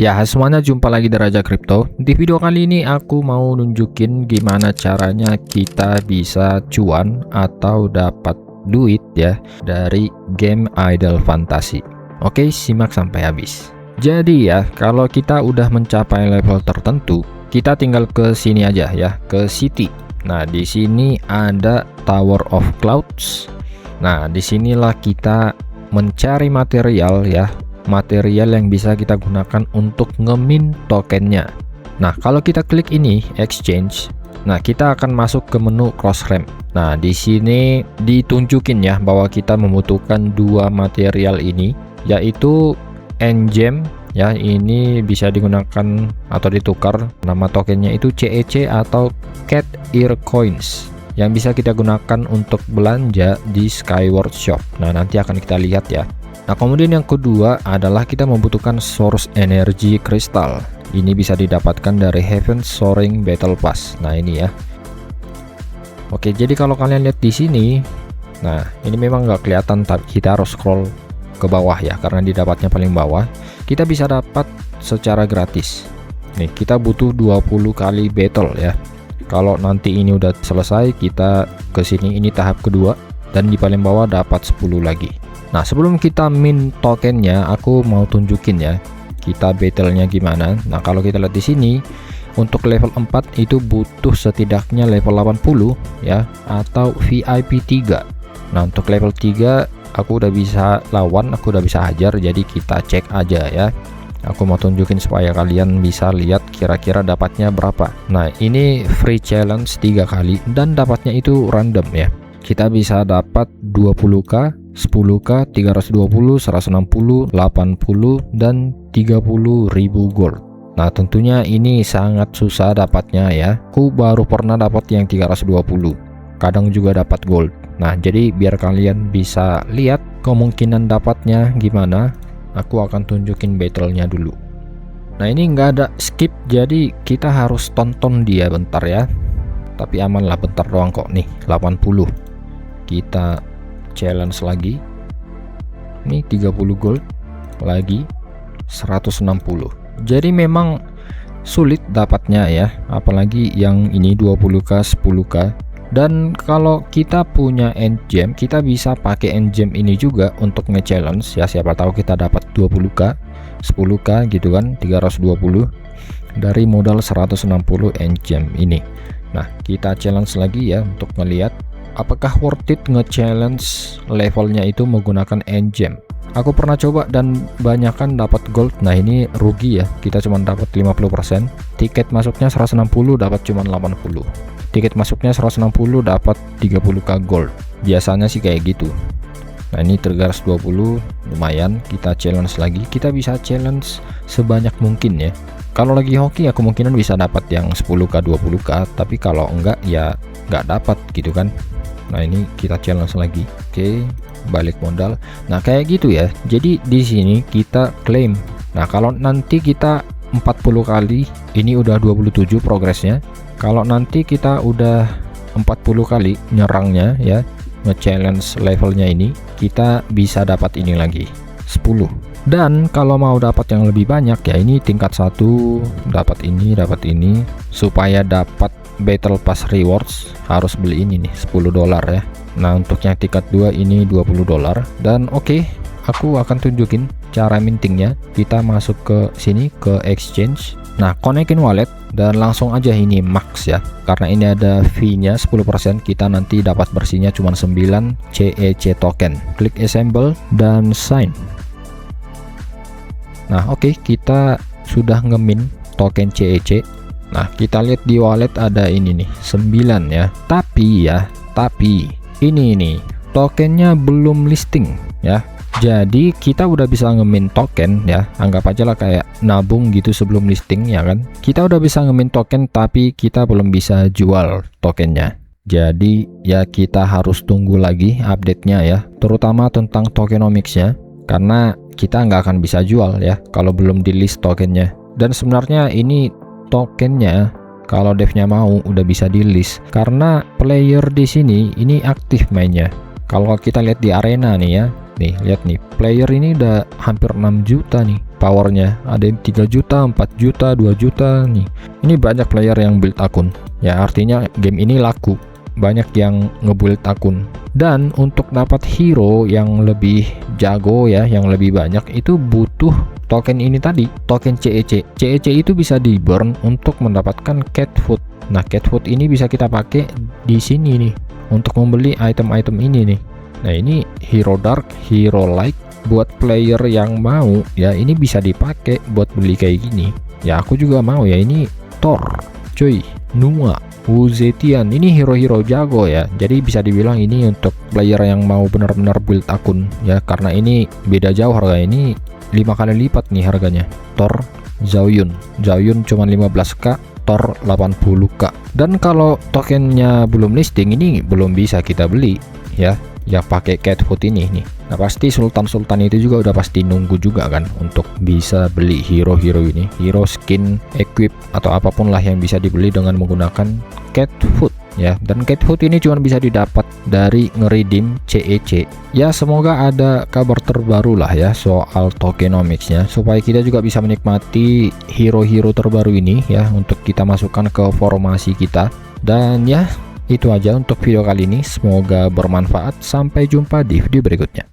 Ya, semuanya jumpa lagi di Raja Kripto. Di video kali ini aku mau nunjukin gimana caranya kita bisa cuan atau dapat duit ya dari game Idle Fantasy. Oke, simak sampai habis. Jadi ya, kalau kita udah mencapai level tertentu, kita tinggal ke sini aja ya, ke City. Nah, di sini ada Tower of Clouds. Nah, disinilah kita mencari material ya, material yang bisa kita gunakan untuk ngemin tokennya. Nah, kalau kita klik ini exchange, nah kita akan masuk ke menu cross ramp. Nah, di sini ditunjukin ya bahwa kita membutuhkan dua material ini, yaitu N-Gem ya, ini bisa digunakan atau ditukar, nama tokennya itu CEC atau Cat Ear Coins, yang bisa kita gunakan untuk belanja di Skyward Shop. Nah, nanti akan kita lihat ya. Nah, kemudian yang kedua adalah kita membutuhkan Source Energy Crystal. Ini bisa didapatkan dari Heaven Soaring Battle Pass. Nah, ini ya. Oke, jadi kalau kalian lihat di sini, nah ini memang nggak kelihatan, tapi kita harus scroll ke bawah ya, karena didapatnya paling bawah. Kita bisa dapat secara gratis. Nih, kita butuh 20 kali battle ya. Kalau nanti ini udah selesai, kita ke sini, ini tahap kedua, dan di paling bawah dapat 10 lagi. Nah, sebelum kita mint tokennya, aku mau tunjukin ya kita battle-nya gimana. Nah, kalau kita lihat di sini, untuk level 4 itu butuh setidaknya level 80 ya, atau VIP 3. Nah, untuk level 3 aku udah bisa lawan, aku udah bisa hajar, jadi kita cek aja ya. Aku mau tunjukin supaya kalian bisa lihat kira-kira dapatnya berapa. Nah, ini free challenge 3 kali dan dapatnya itu random ya. Kita bisa dapat 20k, 10k, 320, 160, 80, dan 30.000 gold. Nah, tentunya ini sangat susah dapatnya ya. Aku baru pernah dapat yang 320. Kadang juga dapat gold. Nah, jadi biar kalian bisa lihat kemungkinan dapatnya gimana, aku akan tunjukin battle-nya dulu. Nah, ini nggak ada skip, jadi kita harus tonton dia bentar ya. Tapi aman lah, bentar doang kok. Nih 80. Kita challenge lagi. Ini 30 gold lagi 160. Jadi memang sulit dapatnya ya, apalagi yang ini 20k, 10k. Dan kalau kita punya N-Gem, kita bisa pakai N-Gem ini juga untuk nge-challenge ya. Siapa tahu kita dapat 20k, 10k gitu kan, 320 dari modal 160 N-Gem ini. Nah, kita challenge lagi ya untuk ngelihat apakah worth it nge-challenge levelnya itu menggunakan N-Gem. Aku pernah coba dan banyakan dapat gold. Nah, ini rugi ya, kita cuma dapat 50%. Tiket masuknya 160, dapat cuma 80. Tiket masuknya 160, dapat 30k gold. Biasanya sih kayak gitu. Nah, ini tergaras 20, lumayan. Kita challenge lagi, kita bisa challenge sebanyak mungkin ya. Kalau lagi hoki ya kemungkinan bisa dapat yang 10k, 20k, tapi kalau enggak ya enggak dapat gitu kan. Nah, ini kita challenge lagi. Oke, balik modal. Nah, kayak gitu ya. Jadi di sini kita claim. Nah, kalau nanti kita 40 kali, ini udah 27 progresnya. Kalau nanti kita udah 40 kali nyerangnya ya, nge-challenge levelnya ini, kita bisa dapat ini lagi 10. Dan kalau mau dapat yang lebih banyak ya, ini tingkat 1 dapat ini supaya dapat battle pass rewards harus beli ini nih $10 ya. Nah, untuk yang tingkat 2 ini $20. Dan oke, aku akan tunjukin cara mintingnya. Kita masuk ke sini ke exchange. Nah, konekin wallet dan langsung aja ini max ya, karena ini ada fee-nya 10%. Kita nanti dapat bersihnya cuma 9 CEC token. Klik assemble dan sign. Nah, oke, kita sudah ngemin token CEC. Nah, kita lihat di wallet ada ini nih 9 ya. Tapi ini nih tokennya belum listing ya. Jadi kita udah bisa ngemin token ya, anggap aja lah kayak nabung gitu sebelum listing ya kan. Kita udah bisa ngemin token, tapi kita belum bisa jual tokennya. Jadi ya kita harus tunggu lagi update-nya ya, terutama tentang tokenomics-nya, karena kita nggak akan bisa jual ya kalau belum di list tokennya. Dan sebenarnya ini tokennya kalau devnya mau udah bisa di list, karena player di sini ini aktif mainnya. Kalau kita lihat di arena nih ya, nih lihat nih, player ini udah hampir 6 juta nih. powernya. Ada yang 3 juta, 4 juta, 2 juta nih. Ini banyak player yang build akun. Ya artinya game ini laku. Banyak yang ngebuild akun. Dan untuk dapat hero yang lebih jago ya, yang lebih banyak itu butuh token ini tadi, token CEC. CEC itu bisa di burn untuk mendapatkan cat food. Nah, cat food ini bisa kita pakai di sini nih untuk membeli item-item ini nih. Nah, ini hero dark, hero light buat player yang mau ya, ini bisa dipakai buat beli kayak gini. Ya aku juga mau ya, ini Thor, cuy, Numa, Uzetian, ini hero-hero jago ya. Jadi bisa dibilang ini untuk player yang mau benar-benar build akun ya, karena ini beda jauh harga, ini 5 kali lipat nih harganya. Thor, Zhao Yun cuma 15k, Thor 80k. Dan kalau tokennya belum listing, ini belum bisa kita beli ya, yang pakai cat food ini nih. Nah pasti sultan itu juga udah pasti nunggu juga kan untuk bisa beli hero-hero ini, hero skin, equip atau apapun lah yang bisa dibeli dengan menggunakan cat food ya. Dan cat food ini cuma bisa didapat dari ngeredeem CEC ya. Semoga ada kabar terbaru lah ya soal tokenomicsnya, supaya kita juga bisa menikmati hero-hero terbaru ini ya, untuk kita masukkan ke formasi kita. Dan ya itu aja untuk video kali ini, semoga bermanfaat. Sampai jumpa di video berikutnya.